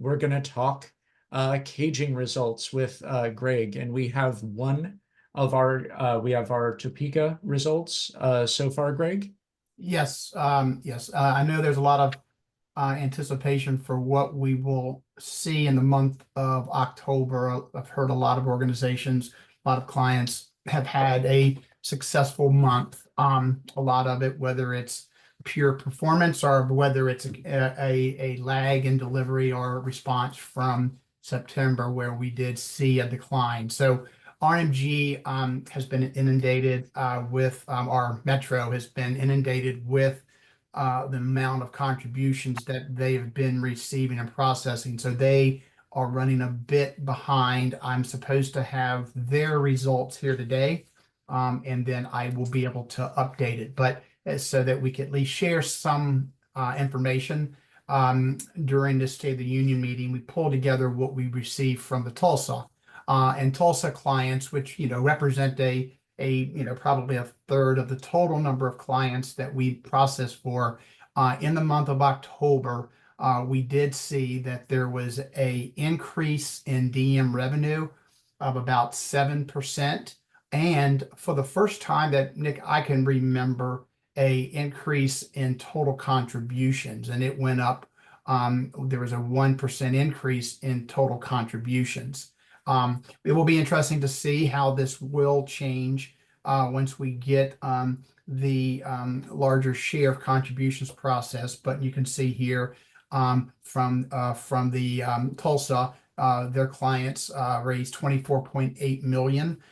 we're going to talk caging results with Greg, and we have we have our Topeka results so far, Greg. Yes, yes. I know there's a lot of anticipation for what we will see in the month of October. I've heard a lot of organizations, a lot of clients have had a successful month. A lot of it, whether it's pure performance or whether it's a lag in delivery or response from September, where we did see a decline. So RMG has been inundated with, our Metro has been inundated with the amount of contributions that they've been receiving and processing. So they are running a bit behind. I'm supposed to have their results here today, and then I will be able to update it. But so that we can at least share some information. During this State of the Union meeting, we pulled together what we received from the Tulsa and Tulsa clients, which represent probably a third of the total number of clients that we process for. In the month of October, we did see that there was a increase in DM revenue of about 7%. And for the first time that, Nick, I can remember, a increase in total contributions, and it went up. There was a 1% increase in total contributions. It will be interesting to see how this will change once we get the larger share of contributions process. But you can see here from the Tulsa, their clients raised 24.8 million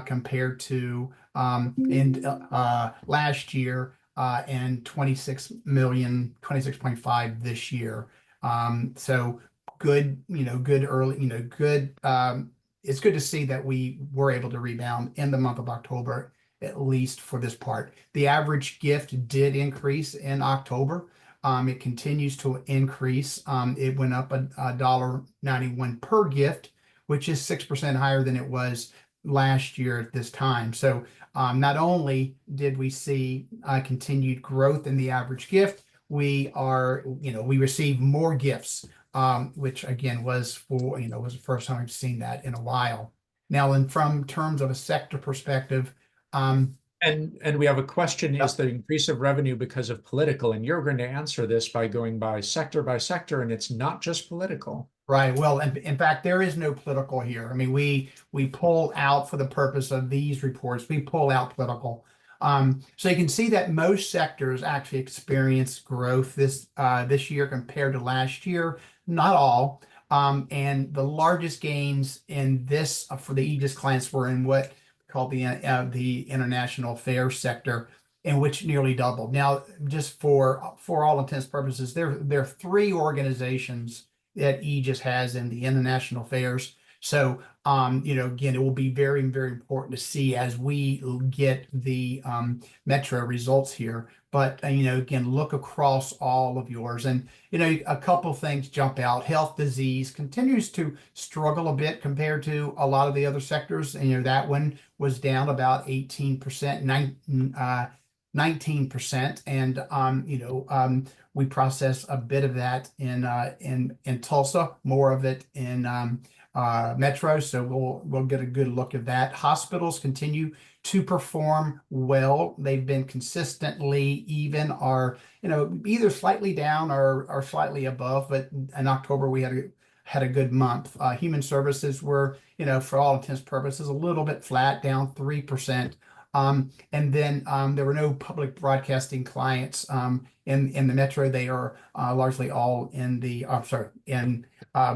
compared to in last year, and 26.5 this year. So good, good early, good. It's good to see that we were able to rebound in the month of October, at least for this part. The average gift did increase in October. It continues to increase. It went up $1.91 per gift, which is 6% higher than it was last year at this time. So not only did we see continued growth in the average gift, we received more gifts, which again was the first time I've seen that in a while. Now, from terms of a sector perspective, and we have a question: is the increase of revenue because of political? And you're going to answer this by going by sector, and it's not just political. Right. Well, in fact, there is no political here. I mean, we pull out, for the purpose of these reports, we pull out political. So you can see that most sectors actually experienced growth this year compared to last year. Not all. And the largest gains in this for the Aegis clients were in what we call the international affairs sector, in which nearly doubled. Now, just for all intents and purposes, there are three organizations that Aegis has in the international affairs. So, again, it will be very, very important to see as we get the Metro results here. But, again, look across all of yours. And, a couple things jump out. Health disease continues to struggle a bit compared to a lot of the other sectors. And, that one was down about 18%, 19%. And, we process a bit of that in Tulsa, more of it in Metro. So we'll get a good look at that. Hospitals continue to perform well. They've been consistently even, or either slightly down or slightly above. But in October we had a good month. Human services were, for all intents and purposes, a little bit flat, down 3%. And then there were no public broadcasting clients in the Metro. They are largely all in the,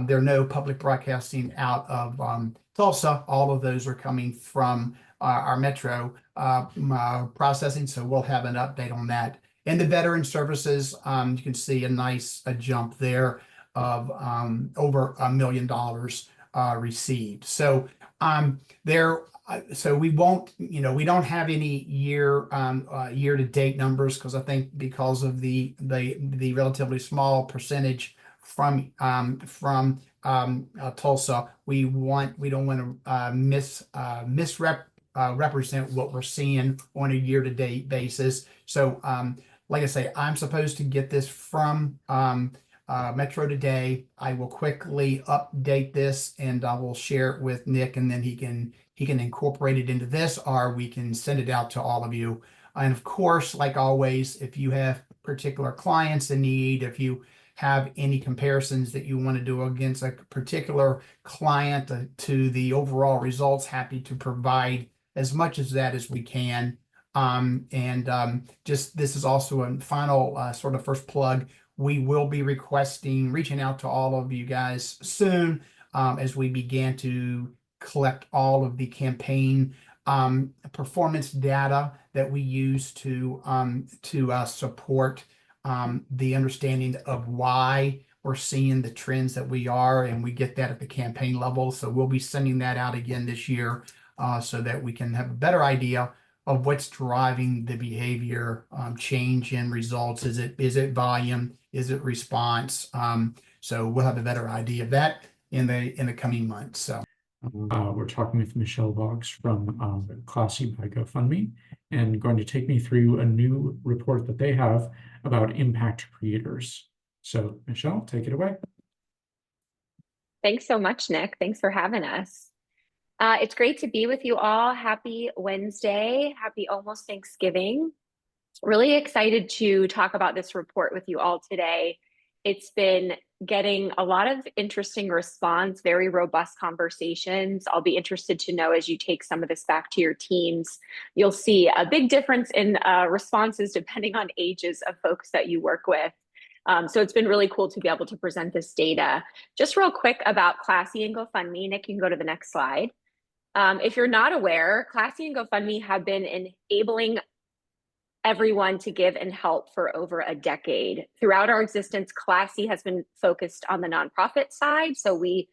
there are no public broadcasting out of Tulsa. All of those are coming from our Metro processing. So we'll have an update on that. And the veteran services, you can see a nice jump there of over $1 million received. So so we won't, we don't have any year-to-date numbers, because I think because of the relatively small percentage from Tulsa, we don't want to misrepresent what we're seeing on a year-to-date basis. So like I say, I'm supposed to get this from Metro Today. I will quickly update this and I will share it with Nick, and then he can incorporate it into this, or we can send it out to all of you. And of course, like always, if you have particular clients in need, if you have any comparisons that you want to do against a particular client to the overall results, happy to provide as much as that as we can. Just this is also a final sort of first plug. We will be reaching out to all of you guys soon as we begin to collect all of the campaign performance data that we use to support the understanding of why we're seeing the trends that we are, and we get that at the campaign level. So we'll be sending that out again this year so that we can have a better idea of what's driving the behavior change in results. Is it volume? Is it response? So we'll have a better idea of that in the coming months. So we're talking with Michelle Boggs from Classy by GoFundMe, and going to take me through a new report that they have about impact creators. So Michelle, take it away. Thanks so much, Nick. Thanks for having us. It's great to be with you all. Happy Wednesday. Happy almost Thanksgiving. Really excited to talk about this report with you all today. It's been getting a lot of interesting response, very robust conversations. I'll be interested to know, as you take some of this back to your teams, you'll see a big difference in responses depending on ages of folks that you work with. So it's been really cool to be able to present this data. Just real quick about Classy and GoFundMe. Nick, you can go to the next slide. If you're not aware, Classy and GoFundMe have been enabling everyone to give and help for over a decade. Throughout our existence, Classy has been focused on the nonprofit side. So we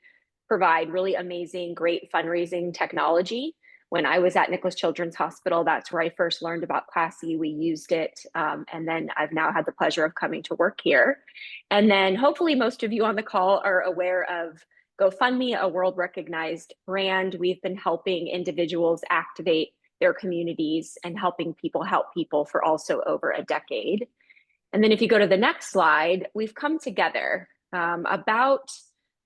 provide really amazing, great fundraising technology. When I was at Nicklaus Children's Hospital, that's where I first learned about Classy. We used it, and then I've now had the pleasure of coming to work here. And then hopefully most of you on the call are aware of GoFundMe, a world-recognized brand. We've been helping individuals activate their communities and helping people help people for also over a decade. And then if you go to the next slide, we've come together about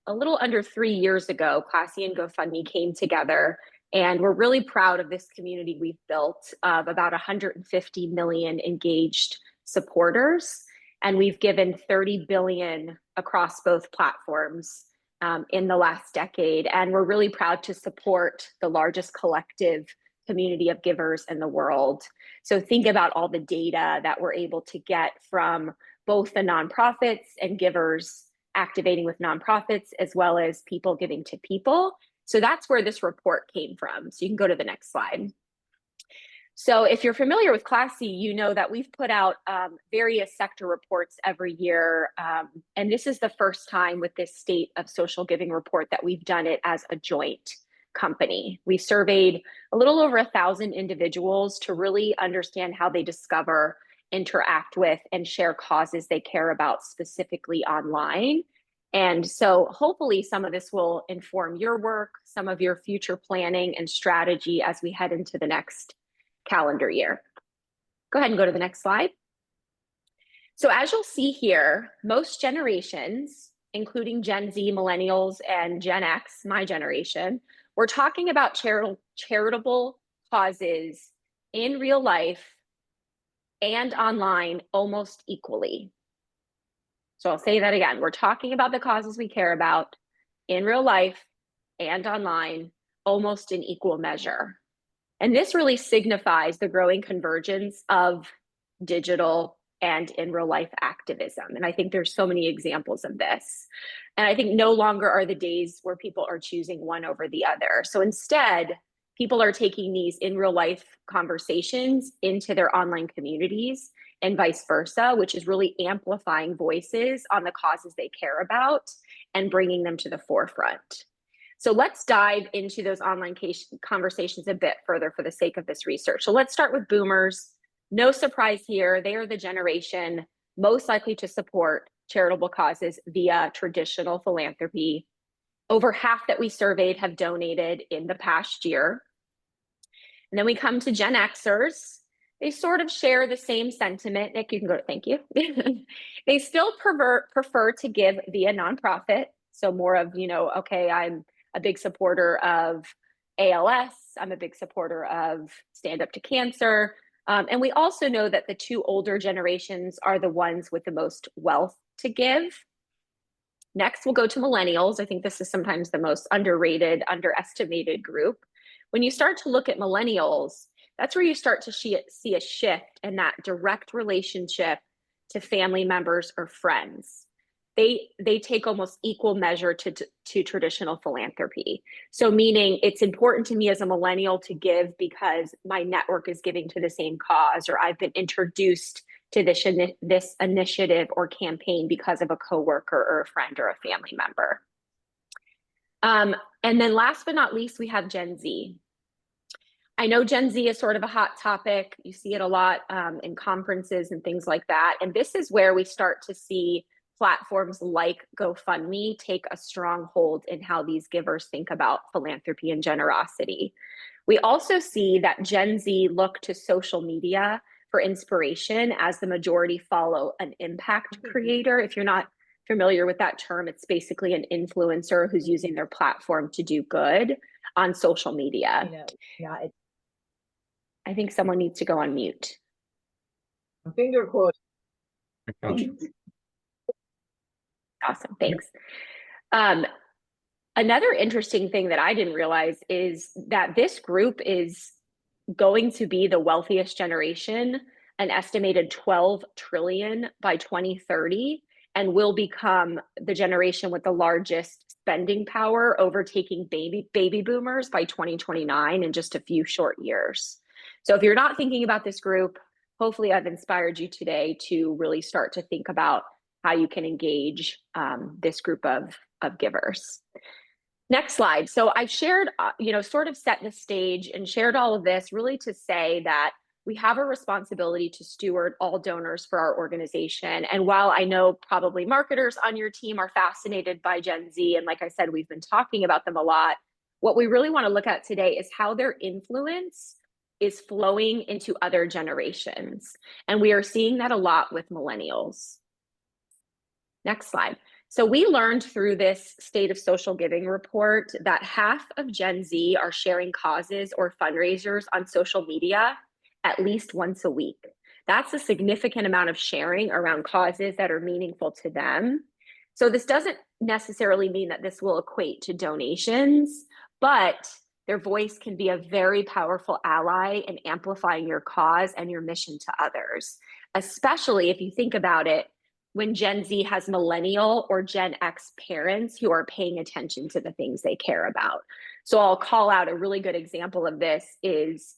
a little under 3 years ago. Classy and GoFundMe came together, and we're really proud of this community we've built of about 150 million engaged supporters. And we've given 30 billion across both platforms in the last decade. And we're really proud to support the largest collective community of givers in the world. So think about all the data that we're able to get from both the nonprofits and givers activating with nonprofits, as well as people giving to people. So that's where this report came from. So you can go to the next slide. So if you're familiar with Classy, you know that we've put out various sector reports every year. And this is the first time with this State of Social Giving report that we've done it as a joint company. We surveyed a little over 1,000 individuals to really understand how they discover, interact with, and share causes they care about specifically online. And so hopefully some of this will inform your work, some of your future planning and strategy as we head into the next calendar year. Go ahead and go to the next slide. So as you'll see here, most generations, including Gen Z, millennials, and Gen X, my generation, we're talking about charitable causes in real life and online almost equally. So I'll say that again. We're talking about the causes we care about in real life and online almost in equal measure. And this really signifies the growing convergence of digital and in real life activism. And I think there's so many examples of this. And I think no longer are the days where people are choosing one over the other. So instead, people are taking these in real life conversations into their online communities and vice versa, which is really amplifying voices on the causes they care about and bringing them to the forefront. So let's dive into those online conversations a bit further for the sake of this research. So let's start with boomers. No surprise here, they are the generation most likely to support charitable causes via traditional philanthropy. Over half that we surveyed have donated in the past year. And then we come to Gen Xers. they sort of share the same sentiment. Nick, you can go, thank you. They still prefer to give via nonprofit. So more of, okay, I'm a big supporter of ALS. I'm a big supporter of Stand Up to Cancer. And we also know that the two older generations are the ones with the most wealth to give. Next, we'll go to millennials. I think this is sometimes the most underrated, underestimated group. When you start to look at millennials, that's where you start to see a shift in that direct relationship to family members or friends. They take almost equal measure to traditional philanthropy. So meaning it's important to me as a millennial to give because my network is giving to the same cause, or I've been introduced to this initiative or campaign because of a coworker or a friend or a family member. And then last but not least, we have Gen Z. I know Gen Z is sort of a hot topic. You see it a lot in conferences and things like that. And this is where we start to see platforms like GoFundMe take a strong hold in how these givers think about philanthropy and generosity. We also see that Gen Z look to social media for inspiration as the majority follow an impact creator. If you're not familiar with that term, it's basically an influencer who's using their platform to do good on social media. I think someone needs to go on mute. Finger quote. Awesome, thanks. Another interesting thing that I didn't realize is that this group is going to be the wealthiest generation, an estimated 12 trillion by 2030, and will become the generation with the largest spending power, overtaking baby boomers by 2029 in just a few short years. So if you're not thinking about this group, hopefully I've inspired you today to really start to think about how you can engage this group of givers. Next slide. So I've shared, sort of set the stage and shared all of this really to say that we have a responsibility to steward all donors for our organization. And while I know probably marketers on your team are fascinated by Gen Z, and like I said, we've been talking about them a lot, what we really want to look at today is how their influence is flowing into other generations. And we are seeing that a lot with millennials. Next slide. So we learned through this State of Social Giving report that half of Gen Z are sharing causes or fundraisers on social media at least once a week. That's a significant amount of sharing around causes that are meaningful to them. So this doesn't necessarily mean that this will equate to donations, but their voice can be a very powerful ally in amplifying your cause and your mission to others, especially if you think about it, when Gen Z has millennial or Gen X parents who are paying attention to the things they care about. So I'll call out a really good example of this is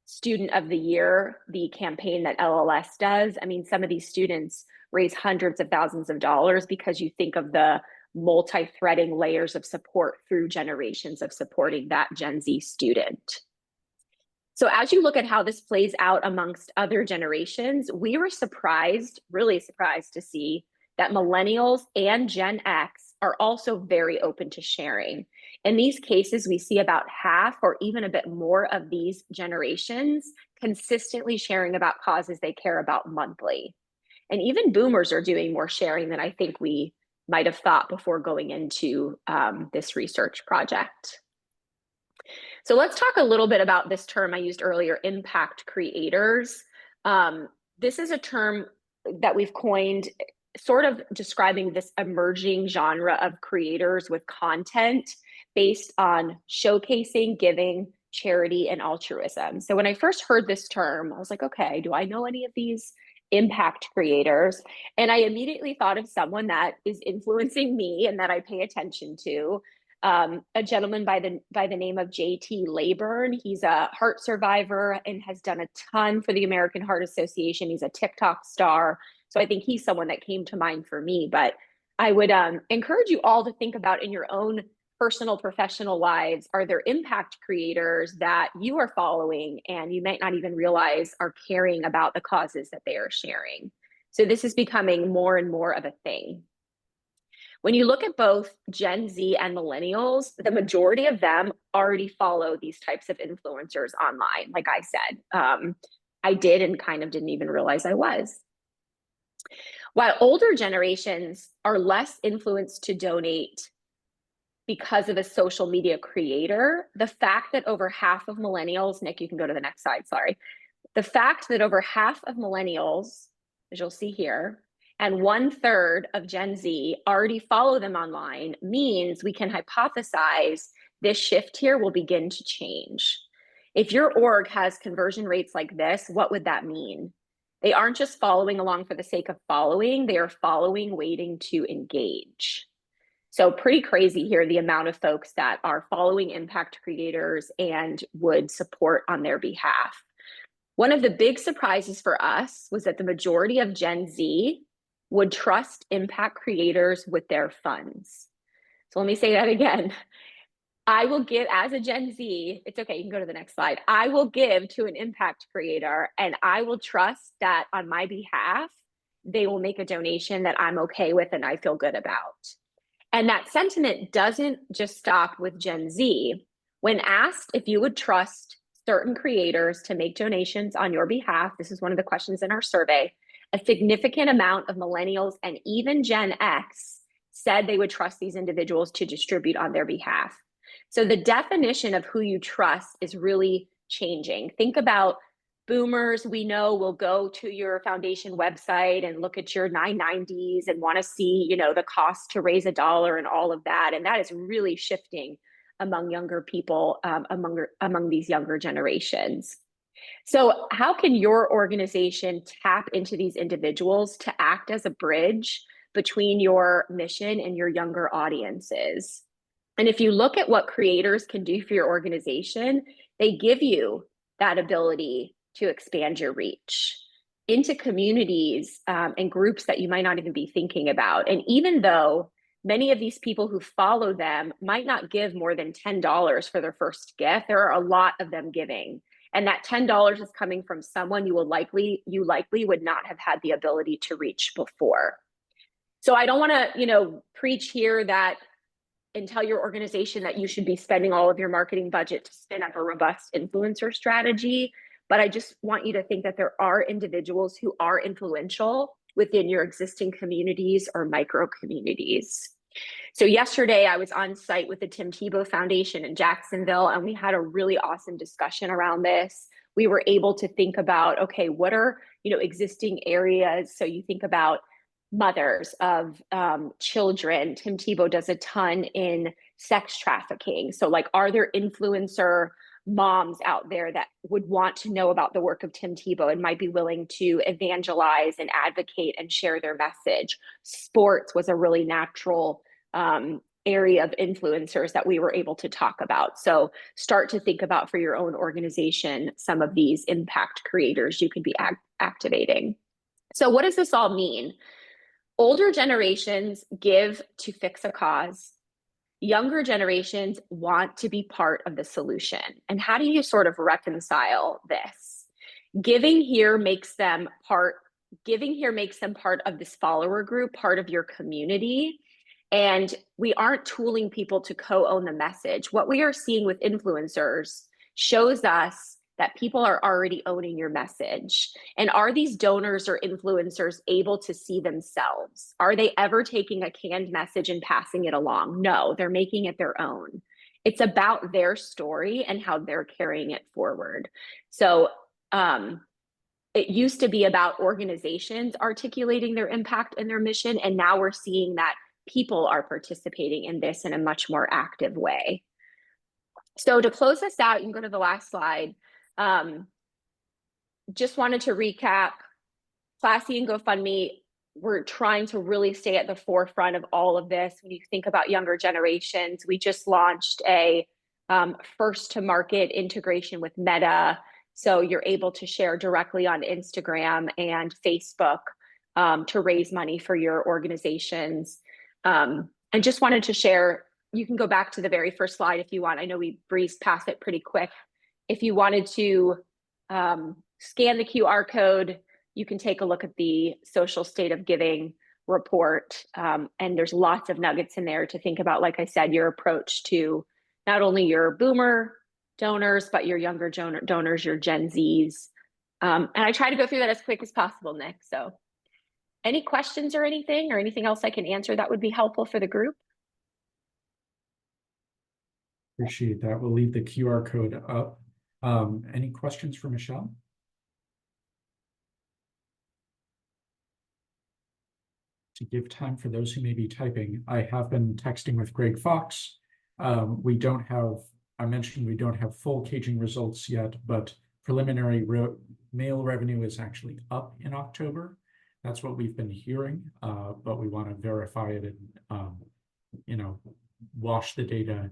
Student of the Year, the campaign that LLS does. I mean, some of these students raise hundreds of thousands of dollars because you think of the multi-threading layers of support through generations of supporting that Gen Z student. So as you look at how this plays out amongst other generations, we were surprised, really surprised to see that millennials and Gen X are also very open to sharing. In these cases, we see about half or even a bit more of these generations consistently sharing about causes they care about monthly. And even boomers are doing more sharing than I think we might have thought before going into this research project. So let's talk a little bit about this term I used earlier, impact creators. This is a term that we've coined sort of describing this emerging genre of creators with content based on showcasing, giving, charity, and altruism. So when I first heard this term, I was like, okay, do I know any of these impact creators? And I immediately thought of someone that is influencing me and that I pay attention to. A gentleman by the name of J.T. Leyburn. He's a heart survivor and has done a ton for the American Heart Association. He's a TikTok star. So I think he's someone that came to mind for me. But I would encourage you all to think about in your own personal, professional lives, are there impact creators that you are following and you might not even realize are caring about the causes that they are sharing? So this is becoming more and more of a thing. When you look at both Gen Z and millennials, the majority of them already follow these types of influencers online, like I said. I did and kind of didn't even realize I was. While older generations are less influenced to donate because of a social media creator, the fact that over half of millennials, Nick, you can go to the next slide, sorry. The fact that over half of millennials, as you'll see here, and 1/3 of Gen Z already follow them online means we can hypothesize this shift here will begin to change. If your org has conversion rates like this, what would that mean? They aren't just following along for the sake of following, they are following, waiting to engage. So pretty crazy here, the amount of folks that are following impact creators and would support on their behalf. One of the big surprises for us was that the majority of Gen Z would trust impact creators with their funds. So let me say that again. I will give, as a Gen Z, it's okay, you can go to the next slide. I will give to an impact creator and I will trust that on my behalf, they will make a donation that I'm okay with and I feel good about. And that sentiment doesn't just stop with Gen Z. When asked if you would trust certain creators to make donations on your behalf, this is one of the questions in our survey, a significant amount of millennials and even Gen X said they would trust these individuals to distribute on their behalf. So the definition of who you trust is really changing. Think about boomers we know will go to your foundation website and look at your 990s and want to see, you know, the cost to raise $1 and all of that. And that is really shifting among younger people, among these younger generations. So how can your organization tap into these individuals to act as a bridge between your mission and your younger audiences? And if you look at what creators can do for your organization, they give you that ability to expand your reach into communities and groups that you might not even be thinking about. And even though many of these people who follow them might not give more than $10 for their first gift, there are a lot of them giving. And that $10 is coming from someone you likely would not have had the ability to reach before. So I don't want to, preach here that and tell your organization that you should be spending all of your marketing budget to spin up a robust influencer strategy. But I just want you to think that there are individuals who are influential within your existing communities or micro communities. So yesterday I was on site with the Tim Tebow Foundation in Jacksonville, and we had a really awesome discussion around this. We were able to think about, okay, what are, existing areas? So you think about mothers of children. Tim Tebow does a ton in sex trafficking. So like, are there influencer moms out there that would want to know about the work of Tim Tebow and might be willing to evangelize and advocate and share their message? Sports was a really natural area of influencers that we were able to talk about. So start to think about for your own organization some of these impact creators you could be activating. So what does this all mean? Older generations give to fix a cause. Younger generations want to be part of the solution. And how do you sort of reconcile this? Giving here makes them part of this follower group, part of your community. And we aren't tooling people to co-own the message. What we are seeing with influencers shows us that people are already owning your message. And are these donors or influencers able to see themselves? Are they ever taking a canned message and passing it along? No, they're making it their own. It's about their story and how they're carrying it forward. So it used to be about organizations articulating their impact and their mission. And now we're seeing that people are participating in this in a much more active way. So to close this out, you can go to the last slide. Just wanted to recap, Classy and GoFundMe, we're trying to really stay at the forefront of all of this. When you think about younger generations, we just launched a first to market integration with Meta. So you're able to share directly on Instagram and Facebook to raise money for your organizations. And just wanted to share, you can go back to the very first slide if you want. I know we breezed past it pretty quick. If you wanted to scan the QR code, you can take a look at the Social State of Giving report. And there's lots of nuggets in there to think about, like I said, your approach to not only your boomer donors, but your younger donors, your Gen Zs, And I try to go through that as quick as possible, Nick. So any questions or anything else I can answer that would be helpful for the group? Appreciate that. We'll leave the QR code up. Any questions for Michelle? To give time for those who may be typing, I have been texting with Greg Fox. We don't have, I mentioned we don't have full caging results yet, but preliminary mail revenue is actually up in October. That's what we've been hearing, but we want to verify it and, wash the data,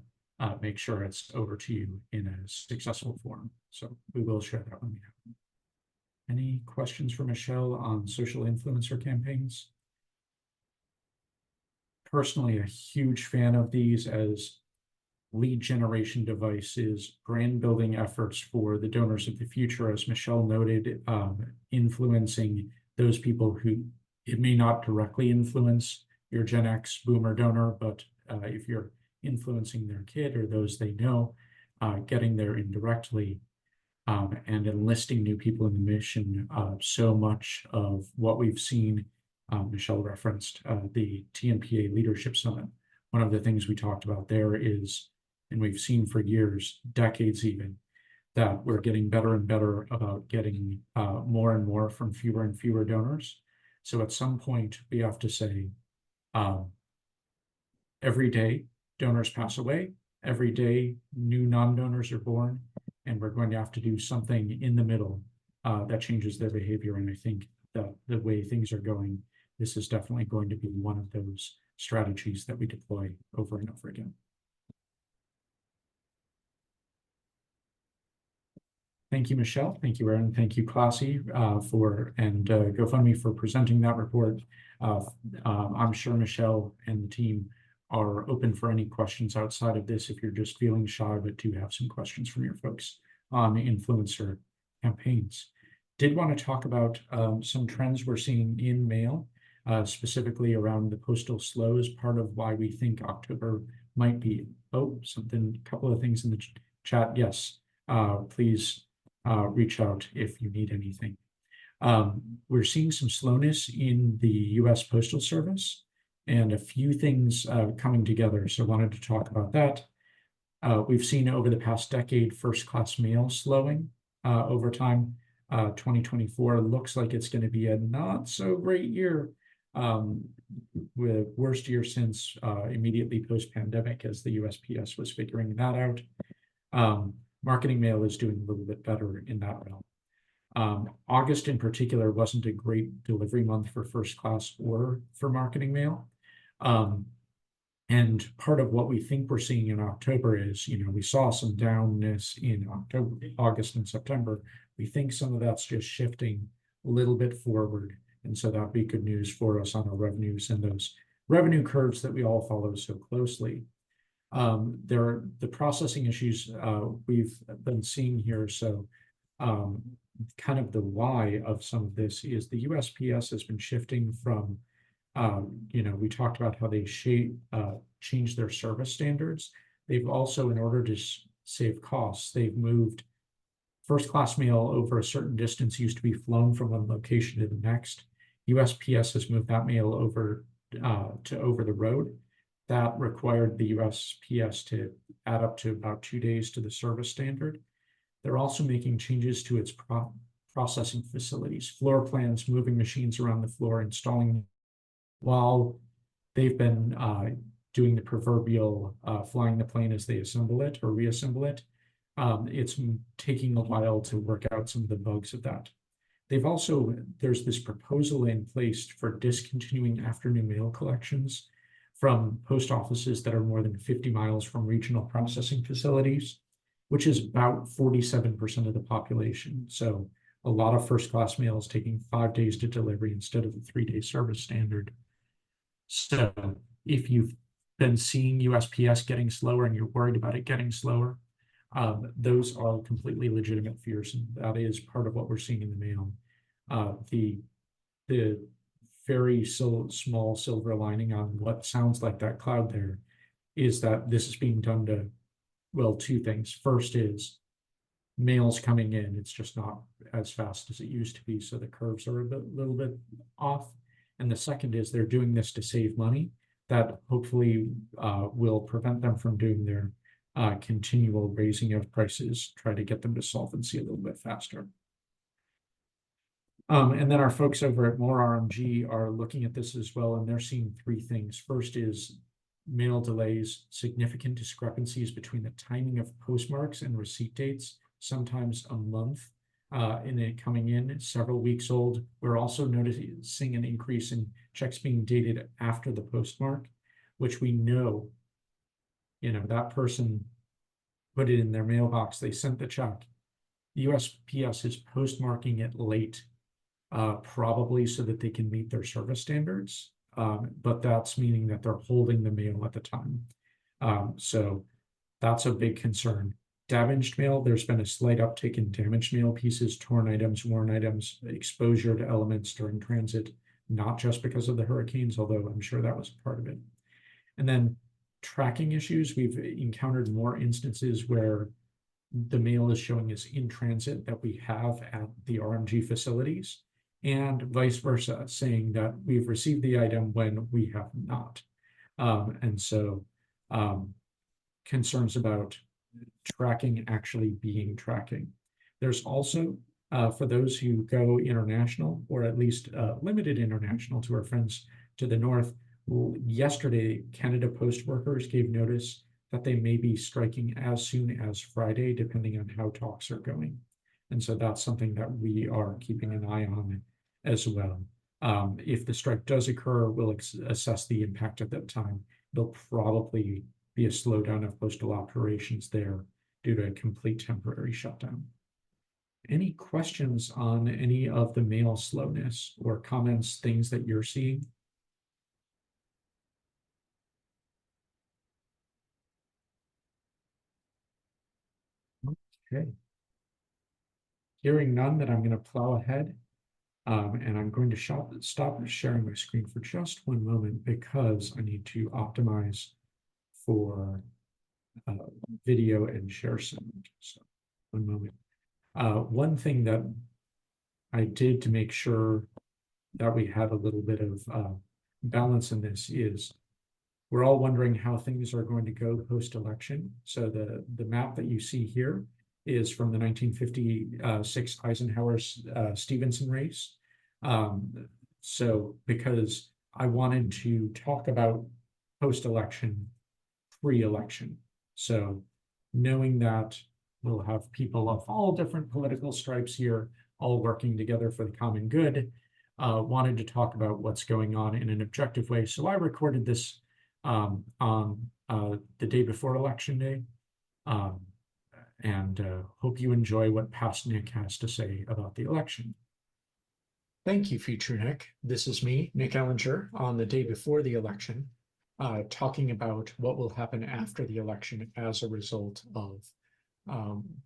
make sure it's over to you in a successful form. So we will share that when we have them. Any questions for Michelle on social influencer campaigns? Personally, a huge fan of these as lead generation devices, brand building efforts for the donors of the future, as Michelle noted, influencing those people who it may not directly influence your Gen X boomer donor, but if you're influencing their kid or those they know, getting there indirectly and enlisting new people in the mission. So much of what we've seen, Michelle referenced the TNPA Leadership Summit. One of the things we talked about there is, and we've seen for years, decades even, that we're getting better and better about getting more and more from fewer and fewer donors. So at some point, we have to say, every day donors pass away, every day new non-donors are born, and we're going to have to do something in the middle that changes their behavior. And I think that the way things are going, this is definitely going to be one of those strategies that we deploy over and over again. Thank you, Michelle. Thank you, Aaron. Thank you, Classy, and GoFundMe for presenting that report. I'm sure Michelle and the team are open for any questions outside of this if you're just feeling shy, but do have some questions from your folks on the influencer campaigns. Did want to talk about some trends we're seeing in mail, specifically around the postal slows. Part of why we think October might be, a couple of things in the chat. Yes, please reach out if you need anything. We're seeing some slowness in the U.S. Postal Service and a few things coming together. So I wanted to talk about that. We've seen over the past decade, first-class mail slowing over time. 2024 looks like it's going to be a not so great year, with worst year since immediately post-pandemic, as the USPS was figuring that out. Marketing mail is doing a little bit better in that realm. August in particular wasn't a great delivery month for first class or for marketing mail. And part of what we think we're seeing in October is, we saw some downness in October, August and September. We think some of that's just shifting a little bit forward. And so that'd be good news for us on our revenues and those revenue curves that we all follow so closely. There are the processing issues we've been seeing here. So kind of the why of some of this is the USPS has been shifting from, we talked about how they changed their service standards. They've also, in order to save costs, they've moved first class mail over a certain distance used to be flown from one location to the next. USPS has moved that mail over to over the road. That required the USPS to add up to about 2 days to the service standard. They're also making changes to its processing facilities, floor plans, moving machines around the floor, installing. While they've been doing the proverbial flying the plane as they assemble it or reassemble it, it's taking a while to work out some of the bugs of that. There's this proposal in place for discontinuing afternoon mail collections from post offices that are more than 50 miles from regional processing facilities, which is about 47% of the population. So a lot of first class mail is taking 5 days to delivery instead of the 3-day service standard. So if you've been seeing USPS getting slower and you're worried about it getting slower, those are completely legitimate fears, and that is part of what we're seeing in the mail. The very small silver lining on what sounds like that cloud there is that this is being done to, well, two things. First is mail's coming in, it's just not as fast as it used to be, so the curves are little bit off. And the second is they're doing this to save money. That hopefully will prevent them from doing their continual raising of prices, try to get them to solvency a little bit faster. And then our folks over at More RMG are looking at this as well, and they're seeing three things. First is mail delays, significant discrepancies between the timing of postmarks and receipt dates, sometimes a month in it coming in, several weeks old. We're also noticing an increase in checks being dated after the postmark, which we know, that person put it in their mailbox, they sent the check. The USPS is postmarking it late, probably so that they can meet their service standards. But that's meaning that they're holding the mail at the time. So that's a big concern. Damaged mail, there's been a slight uptick in damaged mail pieces, torn items, worn items, exposure to elements during transit, not just because of the hurricanes, although I'm sure that was part of it. And then tracking issues, we've encountered more instances where the mail is showing us in transit that we have at the RMG facilities, and vice versa, saying that we've received the item when we have not. And so concerns about tracking actually being tracking. There's also, for those who go international, or at least limited international to our friends to the north, yesterday, Canada Post workers gave notice that they may be striking as soon as Friday, depending on how talks are going. And so that's something that we are keeping an eye on as well. If the strike does occur, we'll assess the impact at that time. There'll probably be a slowdown of postal operations there due to a complete temporary shutdown. Any questions on any of the mail slowness or comments, things that you're seeing? Okay. Hearing none, then I'm going to plow ahead. And I'm going to stop sharing my screen for just one moment because I need to optimize for video and share sound. So one moment. One thing that I did to make sure that we had a little bit of balance in this is we're all wondering how things are going to go post-election. So the map that you see here is from the 1956 Eisenhower-Stevenson race. So because I wanted to talk about post-election, pre-election. So knowing that we'll have people of all different political stripes here, all working together for the common good, wanted to talk about what's going on in an objective way. So I recorded this on the day before Election Day. And hope you enjoy what past Nick has to say about the election. Thank you, future Nick. This is me, Nick Ellinger, on the day before the election, talking about what will happen after the election as a result of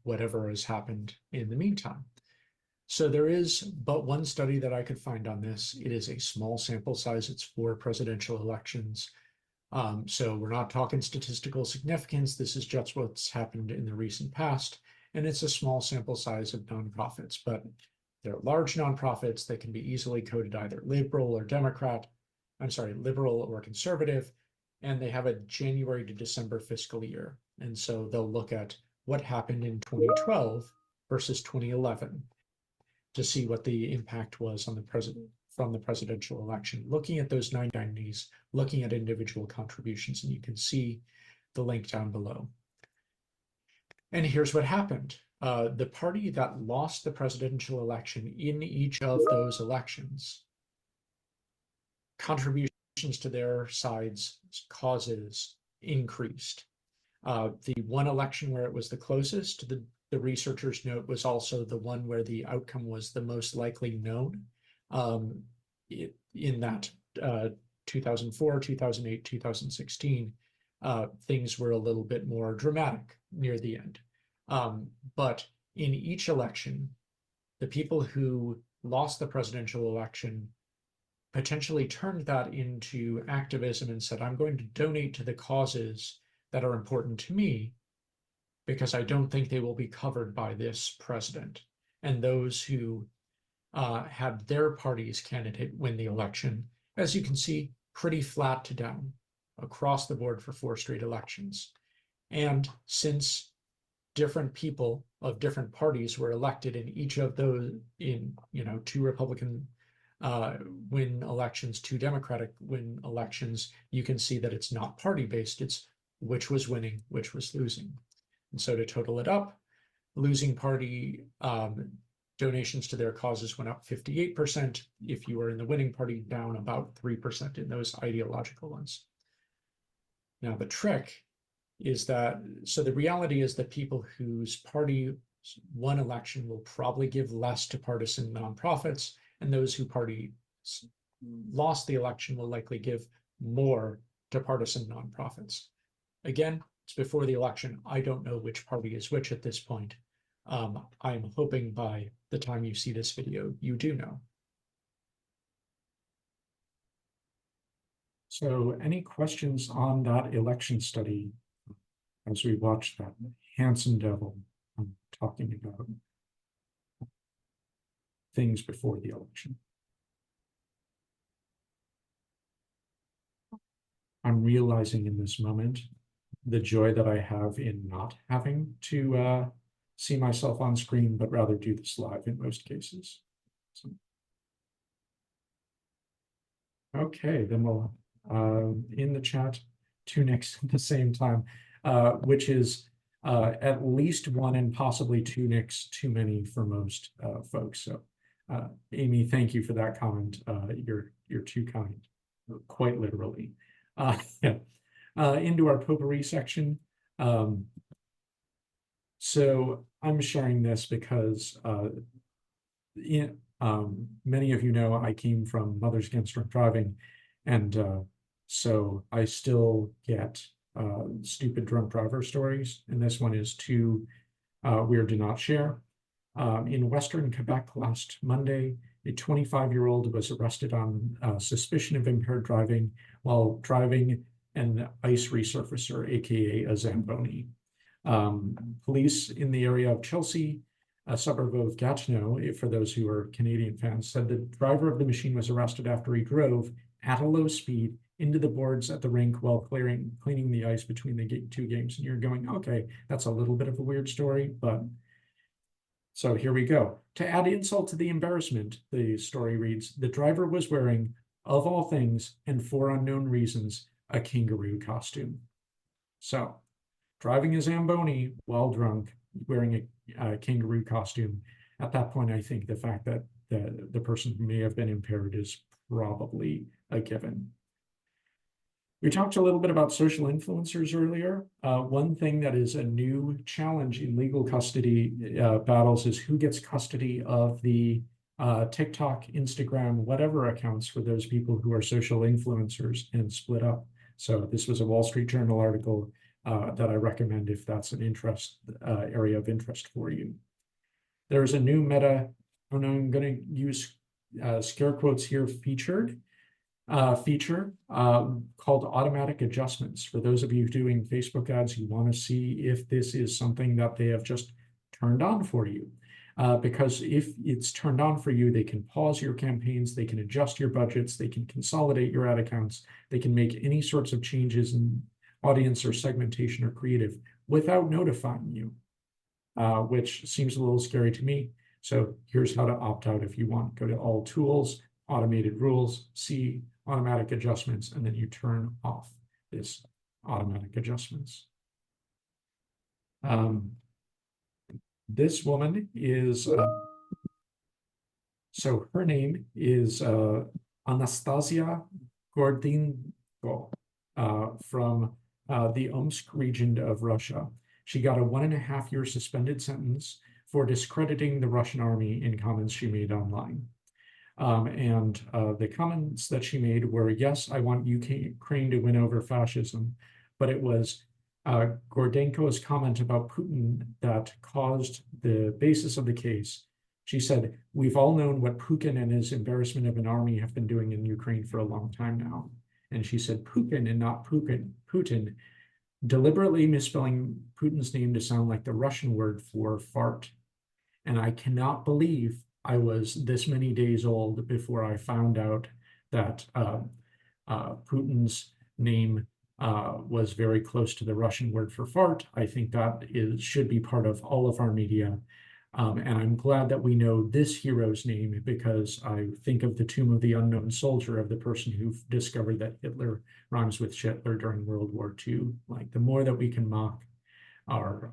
whatever has happened in the meantime. So there is but one study that I could find on this. It is a small sample size. It's 4 presidential elections. So we're not talking statistical significance. This is just what's happened in the recent past. And it's a small sample size of nonprofits, but they're large nonprofits that can be easily coded either liberal or Democrat. I'm sorry, liberal or conservative. And they have a January to December fiscal year. And so they'll look at what happened in 2012 versus 2011 to see what the impact was on the from the presidential election, looking at those 990s, looking at individual contributions, and you can see the link down below. And here's what happened. The party that lost the presidential election in each of those elections, contributions to their side's causes increased. The one election where it was the closest, the researchers note, was also the one where the outcome was the most likely known. In that 2004, 2008, 2016, things were a little bit more dramatic near the end. But in each election, the people who lost the presidential election potentially turned that into activism and said, I'm going to donate to the causes that are important to me because I don't think they will be covered by this president. And those who had their party's candidate win the election, as you can see, pretty flat to down across the board for 4 straight elections. And since different people of different parties were elected in each of those, in 2 Republican win elections, 2 Democratic win elections, you can see that it's not party based, it's which was winning, which was losing. And so to total it up, losing party donations to their causes went up 58%. If you were in the winning party, down about 3% in those ideological ones. Now, the trick is that, so the reality is that people whose party won election will probably give less to partisan nonprofits, and those who party lost the election will likely give more to partisan nonprofits. Again, it's before the election. I don't know which party is which at this point. I'm hoping by the time you see this video, you do know. So any questions on that election study as we watch that handsome devil talking about things before the election? I'm realizing in this moment the joy that I have in not having to see myself on screen, but rather do this live in most cases. So, okay, then we'll in the chat 2 nicks at the same time, which is at least 1 and possibly 2 nicks too many for most folks. So Amy, thank you for that comment. You're too kind, quite literally. Yeah. Into our potpourri section. So I'm sharing this because many of you know I came from Mothers Against Drunk Driving, and so I still get stupid drunk driver stories, and this one is too weird to not share. In Western Quebec last Monday, a 25-year-old was arrested on suspicion of impaired driving while driving an ice resurfacer, aka a Zamboni. Police in the area of Chelsea, a suburb of Gatineau, for those who are Canadian fans, said the driver of the machine was arrested after he drove at a low speed into the boards at the rink while cleaning the ice between the 2 games. And you're going, okay, that's a little bit of a weird story, but so here we go. To add insult to the embarrassment, the story reads, the driver was wearing, of all things, and for unknown reasons, a kangaroo costume. So driving a Zamboni while drunk, wearing a kangaroo costume. At that point, I think the fact that the person may have been impaired is probably a given. We talked a little bit about social influencers earlier. One thing that is a new challenge in legal custody battles is who gets custody of the TikTok, Instagram, whatever accounts for those people who are social influencers and split up. So this was a Wall Street Journal article that I recommend if that's an area of interest for you. There's a new Meta, and I'm going to use scare quotes here, feature called automatic adjustments. For those of you doing Facebook ads, you want to see if this is something that they have just turned on for you. Because if it's turned on for you, they can pause your campaigns, they can adjust your budgets, they can consolidate your ad accounts, they can make any sorts of changes in audience or segmentation or creative without notifying you, which seems a little scary to me. So here's how to opt out if you want. Go to all tools, automated rules, see automatic adjustments, and then you turn off this automatic adjustments. This woman is, so her name is Anastasia Gordinko from the Omsk region of Russia. She got a 1.5-year suspended sentence for discrediting the Russian army in comments she made online. The comments that she made were, yes, I want Ukraine to win over fascism, but it was Gordenko's comment about Putin that caused the basis of the case. She said, we've all known what Putin and his embarrassment of an army have been doing in Ukraine for a long time now. And she said Putin and not Putin deliberately misspelling Putin's name to sound like the Russian word for fart. And I cannot believe I was this many days old before I found out that Putin's name was very close to the Russian word for fart. I think that should be part of all of our media. And I'm glad that we know this hero's name, because I think of the Tomb of the Unknown Soldier, of the person who discovered that Hitler rhymes with Schittler during World War II. Like, the more that we can mock our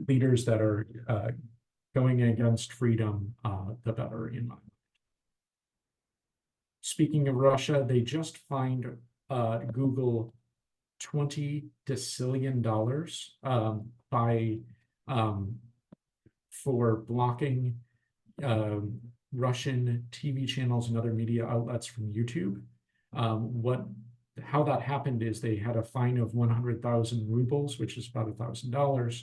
leaders that are going against freedom, the better, in my mind. Speaking of Russia, they just fined Google $20 decillion for blocking Russian TV channels and other media outlets from YouTube. How that happened is they had a fine of 100,000 rubles, which is about $1,000,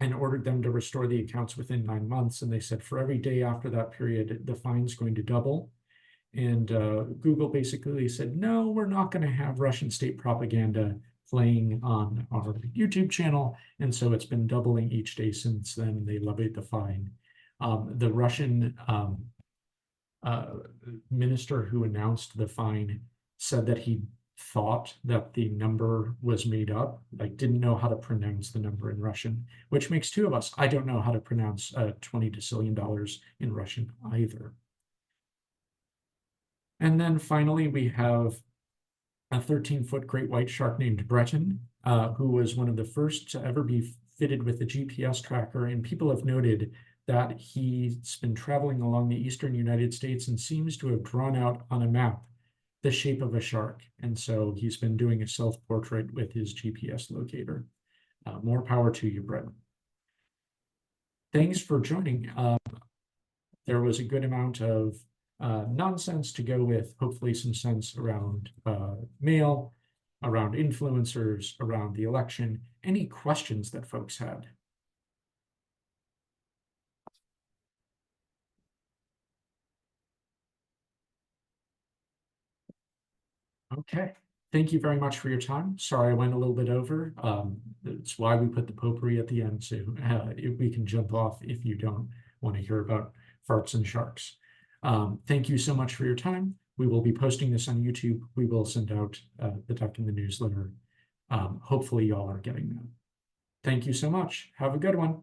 and ordered them to restore the accounts within 9 months. And they said for every day after that period, the fine's going to double. And Google basically said, no, we're not going to have Russian state propaganda playing on our YouTube channel. And so it's been doubling each day since then. They levied the fine. The Russian minister who announced the fine said that he thought that the number was made up, like didn't know how to pronounce the number in Russian, which makes two of us. I don't know how to pronounce $20 decillion in Russian either. And then finally, we have a 13-foot great white shark named Breton, who was one of the first to ever be fitted with a GPS tracker. And people have noted that he's been traveling along the eastern United States and seems to have drawn out on a map the shape of a shark. And so he's been doing a self-portrait with his GPS locator. More power to you, Breton. Thanks for joining. There was a good amount of nonsense to go with, hopefully some sense around mail, around influencers, around the election. Any questions that folks had? Okay, thank you very much for your time. Sorry I went a little bit over. That's why we put the potpourri at the end, so we can jump off if you don't want to hear about farts and sharks. Thank you so much for your time. We will be posting this on YouTube. We will send out the deck in the newsletter. Hopefully y'all are getting that. Thank you so much. Have a good one.